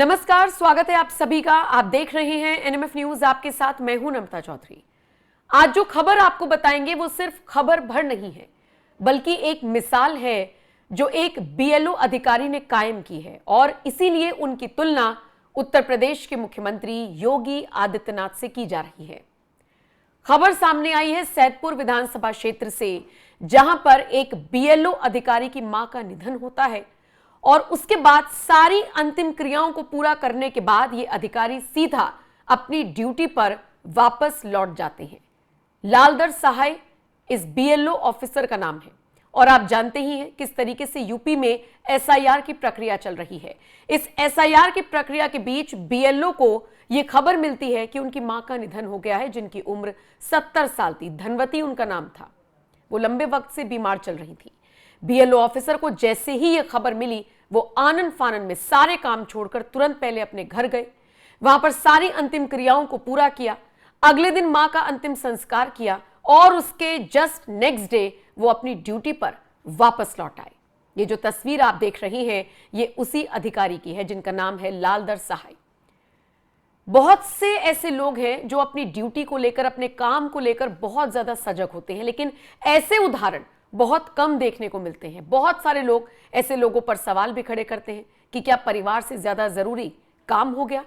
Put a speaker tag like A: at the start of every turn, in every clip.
A: नमस्कार, स्वागत है आप सभी का। आप देख रहे हैं एनएमएफ न्यूज, आपके साथ मैं हूं नमता चौधरी। आज जो खबर आपको बताएंगे वो सिर्फ खबर भर नहीं है, बल्कि एक मिसाल है जो एक बीएलओ अधिकारी ने कायम की है और इसीलिए उनकी तुलना उत्तर प्रदेश के मुख्यमंत्री योगी आदित्यनाथ से की जा रही है। खबर सामने आई है सैदपुर विधानसभा क्षेत्र से, जहां पर एक बीएलओ अधिकारी की मां का निधन होता है और उसके बाद सारी अंतिम क्रियाओं को पूरा करने के बाद ये अधिकारी सीधा अपनी ड्यूटी पर वापस लौट जाते हैं। लालधर सहाय इस बीएलओ ऑफिसर का नाम है और आप जानते ही हैं किस तरीके से यूपी में एसआईआर की प्रक्रिया चल रही है। इस एसआईआर की प्रक्रिया के बीच बीएलओ को यह खबर मिलती है कि उनकी मां का निधन हो गया है, जिनकी उम्र 70 साल थी। धनवती उनका नाम था। वो लंबे वक्त से बीमार चल रही थी। बीएलओ ऑफिसर को जैसे ही यह खबर मिली, वो आनन फानन में सारे काम छोड़कर तुरंत पहले अपने घर गए, वहां पर सारी अंतिम क्रियाओं को पूरा किया। अगले दिन मां का अंतिम संस्कार किया और उसके जस्ट नेक्स्ट डे वो अपनी ड्यूटी पर वापस लौट आए। ये जो तस्वीर आप देख रही हैं, ये उसी अधिकारी की है जिनका नाम है लालधर सहाय। बहुत से ऐसे लोग हैं जो अपनी ड्यूटी को लेकर, अपने काम को लेकर बहुत ज्यादा सजग होते हैं, लेकिन ऐसे उदाहरण बहुत कम देखने को मिलते हैं। बहुत सारे लोग ऐसे लोगों पर सवाल भी खड़े करते हैं कि क्या परिवार से ज्यादा जरूरी काम हो गया।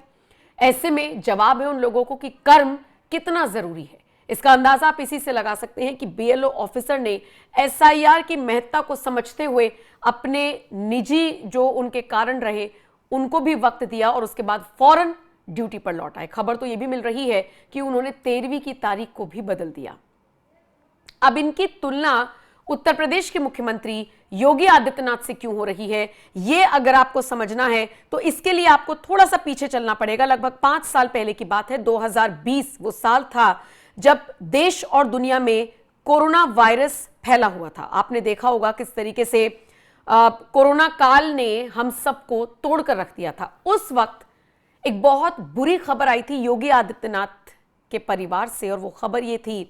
A: ऐसे में जवाब है उन लोगों को कि कर्म कितना जरूरी है। इसका अंदाजा आप इसी से लगा सकते हैं कि बीएलओ ऑफिसर ने एसआईआर की महत्ता को समझते हुए अपने निजी जो उनके कारण रहे उनको भी वक्त दिया और उसके बाद फौरन ड्यूटी पर लौट आए। खबर तो यह भी मिल रही है कि उन्होंने 13वीं की तारीख को भी बदल दिया। अब इनकी तुलना उत्तर प्रदेश के मुख्यमंत्री योगी आदित्यनाथ से क्यों हो रही है, यह अगर आपको समझना है तो इसके लिए आपको थोड़ा सा पीछे चलना पड़ेगा। लगभग 5 साल पहले की बात है। 2020 वो साल था जब देश और दुनिया में कोरोना वायरस फैला हुआ था। आपने देखा होगा किस तरीके से कोरोना काल ने हम सबको तोड़कर रख दिया था। उस वक्त एक बहुत बुरी खबर आई थी योगी आदित्यनाथ के परिवार से, और वो खबर ये थी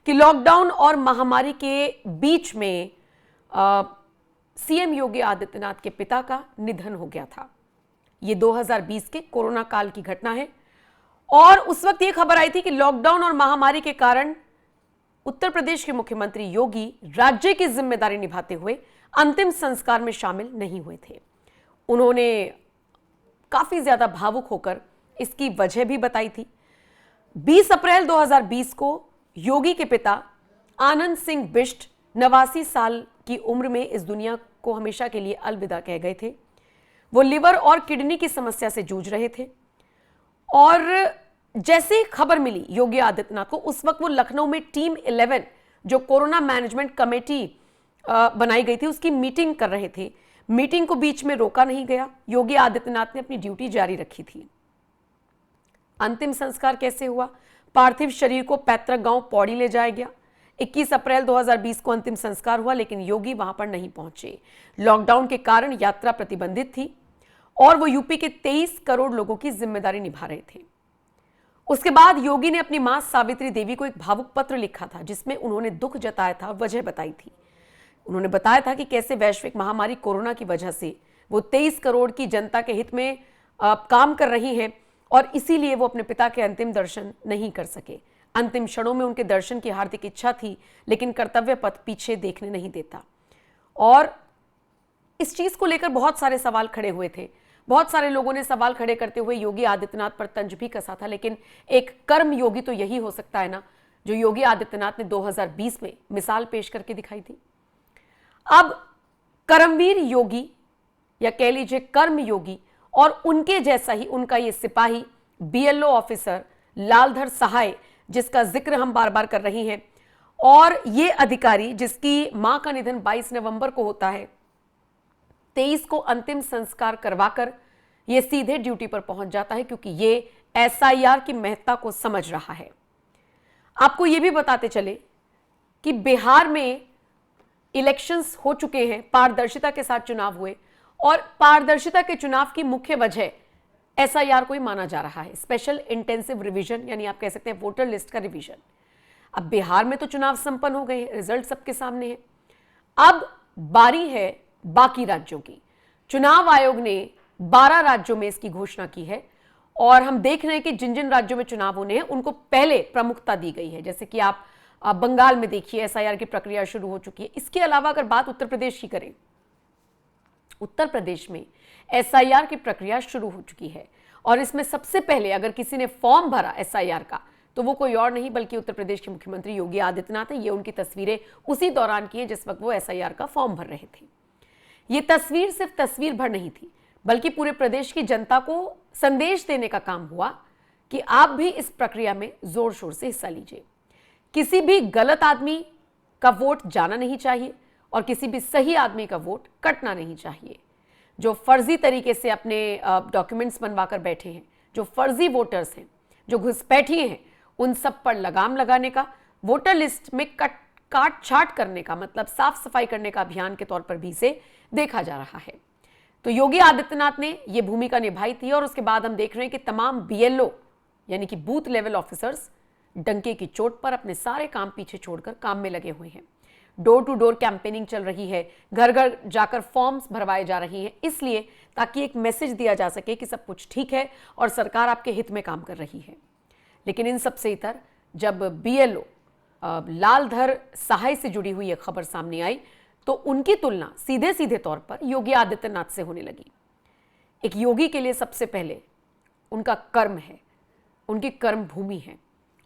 A: कि लॉकडाउन और महामारी के बीच में सीएम योगी आदित्यनाथ के पिता का निधन हो गया था। ये 2020 के कोरोना काल की घटना है और उस वक्त ये खबर आई थी कि लॉकडाउन और महामारी के कारण उत्तर प्रदेश के मुख्यमंत्री योगी राज्य की जिम्मेदारी निभाते हुए अंतिम संस्कार में शामिल नहीं हुए थे। उन्होंने काफी ज्यादा भावुक होकर इसकी वजह भी बताई थी। 20 अप्रैल 2020 को योगी के पिता आनंद सिंह बिष्ट 89 साल की उम्र में इस दुनिया को हमेशा के लिए अलविदा कह गए थे। वो लिवर और किडनी की समस्या से जूझ रहे थे और जैसे खबर मिली योगी आदित्यनाथ को, उस वक्त वो लखनऊ में टीम 11 जो कोरोना मैनेजमेंट कमेटी बनाई गई थी उसकी मीटिंग कर रहे थे। मीटिंग को बीच में रोका नहीं गया। योगी आदित्यनाथ ने अपनी ड्यूटी जारी रखी थी। अंतिम संस्कार कैसे हुआ? पार्थिव शरीर को पैतृक गांव पौड़ी ले जाया गया। 21 अप्रैल 2020 को अंतिम संस्कार हुआ, लेकिन योगी वहां पर नहीं पहुंचे। लॉकडाउन के कारण यात्रा प्रतिबंधित थी और वो यूपी के 23 करोड़ लोगों की जिम्मेदारी निभा रहे थे। उसके बाद योगी ने अपनी मां सावित्री देवी को एक भावुक पत्र लिखा था जिसमें उन्होंने दुख जताया था, वजह बताई थी। उन्होंने बताया था कि कैसे वैश्विक महामारी कोरोना की वजह से वो 23 करोड़ की जनता के हित में काम कर रही हैं और इसीलिए वो अपने पिता के अंतिम दर्शन नहीं कर सके। अंतिम क्षणों में उनके दर्शन की हार्दिक इच्छा थी, लेकिन कर्तव्य पथ पीछे देखने नहीं देता। और इस चीज को लेकर बहुत सारे सवाल खड़े हुए थे। बहुत सारे लोगों ने सवाल खड़े करते हुए योगी आदित्यनाथ पर तंज भी कसा था, लेकिन एक कर्म योगी तो यही हो सकता है ना, जो योगी आदित्यनाथ ने 2020 में मिसाल पेश करके दिखाई थी। अब कर्मवीर योगी या कह लीजिए कर्म योगी और उनके जैसा ही उनका ये सिपाही बीएलओ ऑफिसर लालधर सहाय, जिसका जिक्र हम बार बार कर रही हैं, और ये अधिकारी जिसकी मां का निधन 22 नवंबर को होता है, 23 को अंतिम संस्कार करवाकर ये सीधे ड्यूटी पर पहुंच जाता है, क्योंकि ये एसआईआर की महत्ता को समझ रहा है। आपको ये भी बताते चले कि बिहार में इलेक्शंस हो चुके हैं, पारदर्शिता के साथ चुनाव हुए और पारदर्शिता के चुनाव की मुख्य वजह एसआईआर को ही माना जा रहा है। स्पेशल इंटेंसिव रिवीजन, यानी आप कह सकते हैं वोटर लिस्ट का रिवीजन। अब बिहार में तो चुनाव संपन्न हो गए हैं, रिजल्ट सबके सामने है। अब बारी है बाकी राज्यों की। चुनाव आयोग ने 12 राज्यों में इसकी घोषणा की है। और हम देख रहे हैं कि जिन जिन राज्यों में चुनाव होने हैं उनको पहले प्रमुखता दी गई है। जैसे कि आप बंगाल में देखिए एसआईआर की प्रक्रिया शुरू हो चुकी है। इसके अलावा अगर बात उत्तर प्रदेश की करें, उत्तर प्रदेश में एसआईआर की प्रक्रिया शुरू हो चुकी है और इसमें सबसे पहले अगर किसी ने फॉर्म भरा एसआईआर का तो वो कोई और नहीं बल्कि उत्तर प्रदेश के मुख्यमंत्री योगी आदित्यनाथ हैं। ये उनकी तस्वीरें उसी दौरान की हैं जिस वक्त वो एसआईआर का फॉर्म भर रहे थे। ये तस्वीर सिर्फ तस्वीर भर नहीं थी बल्कि पूरे प्रदेश की जनता को संदेश देने का काम हुआ कि आप भी इस प्रक्रिया में जोर शोर से हिस्सा लीजिए। किसी भी गलत आदमी का वोट जाना नहीं चाहिए और किसी भी सही आदमी का वोट कटना नहीं चाहिए। जो फर्जी तरीके से अपने डॉक्यूमेंट्स बनवाकर बैठे हैं, जो फर्जी वोटर्स हैं, जो घुसपैठिए हैं, उन सब पर लगाम लगाने का, वोटर लिस्ट में काट छाट करने का मतलब साफ सफाई करने का अभियान के तौर पर भी इसे देखा जा रहा है। तो योगी आदित्यनाथ ने यह भूमिका निभाई थी और उसके बाद हम देख रहे हैं कि तमाम बीएलओ यानी कि बूथ लेवल ऑफिसर्स डंके की चोट पर अपने सारे काम पीछे छोड़कर काम में लगे हुए हैं। डोर टू डोर कैंपेनिंग चल रही है, घर घर जाकर फॉर्म्स भरवाए जा रही हैं, इसलिए ताकि एक मैसेज दिया जा सके कि सब कुछ ठीक है और सरकार आपके हित में काम कर रही है। लेकिन इन सबसे इतर जब बीएलओ लालधर सहाय से जुड़ी हुई एक खबर सामने आई तो उनकी तुलना सीधे सीधे तौर पर योगी आदित्यनाथ से होने लगी। एक योगी के लिए सबसे पहले उनका कर्म है, उनकी कर्म भूमि है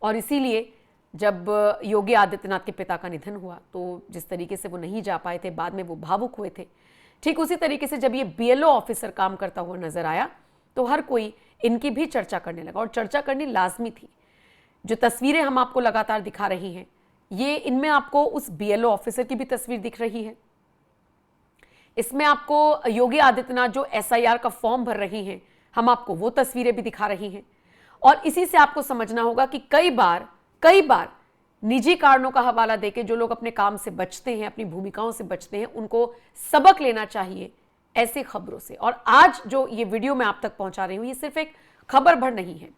A: और इसीलिए जब योगी आदित्यनाथ के पिता का निधन हुआ तो जिस तरीके से वो नहीं जा पाए थे, बाद में वो भावुक हुए थे, ठीक उसी तरीके से जब ये बीएलओ ऑफिसर काम करता हुआ नजर आया तो हर कोई इनकी भी चर्चा करने लगा और चर्चा करनी लाजमी थी। जो तस्वीरें हम आपको लगातार दिखा रही हैं ये इनमें आपको उस बीएलओ ऑफिसर की भी तस्वीर दिख रही है, इसमें आपको योगी आदित्यनाथ जो एसआईआर का फॉर्म भर रही हैं हम आपको वो तस्वीरें भी दिखा रही हैं। और इसी से आपको समझना होगा कि कई बार निजी कारणों का हवाला देके जो लोग अपने काम से बचते हैं, अपनी भूमिकाओं से बचते हैं, उनको सबक लेना चाहिए ऐसे खबरों से। और आज जो ये वीडियो मैं आप तक पहुंचा रही हूं ये सिर्फ एक खबर भर नहीं है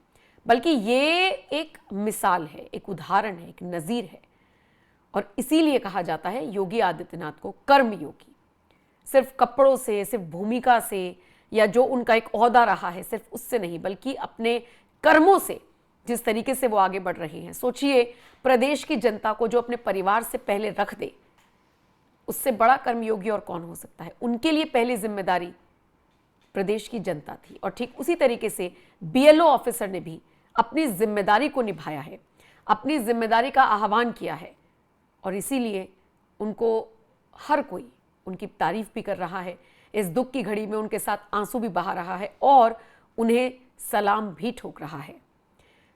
A: बल्कि ये एक मिसाल है, एक उदाहरण है, एक नजीर है। और इसीलिए कहा जाता है योगी आदित्यनाथ को कर्मयोगी। सिर्फ कपड़ों से, सिर्फ भूमिका से या जो उनका एक ओहदा रहा है सिर्फ उससे नहीं बल्कि अपने कर्मों से जिस तरीके से वो आगे बढ़ रहे हैं। सोचिए प्रदेश की जनता को जो अपने परिवार से पहले रख दे, उससे बड़ा कर्मयोगी और कौन हो सकता है। उनके लिए पहली जिम्मेदारी प्रदेश की जनता थी और ठीक उसी तरीके से बीएलओ ऑफिसर ने भी अपनी जिम्मेदारी को निभाया है, अपनी जिम्मेदारी का आह्वान किया है और इसीलिए उनको हर कोई उनकी तारीफ भी कर रहा है। इस दुख की घड़ी में उनके साथ आंसू भी बहा रहा है और उन्हें सलाम भी ठोक रहा है।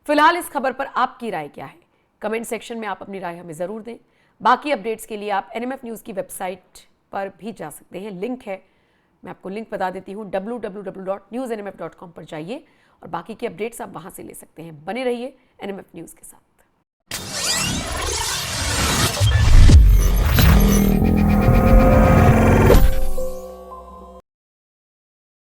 A: फिलहाल इस खबर पर आपकी राय क्या है? कमेंट सेक्शन में आप अपनी राय हमें जरूर दें। बाकी अपडेट्स के लिए आप एनएमएफ न्यूज़ की वेबसाइट पर भी जा सकते हैं, लिंक है, मैं आपको लिंक बता देती हूँ, www.newsnmf.com पर जाइए और बाकी की अपडेट्स आप वहां से ले सकते हैं। बने रहिए एनएमएफ न्यूज़ के साथ।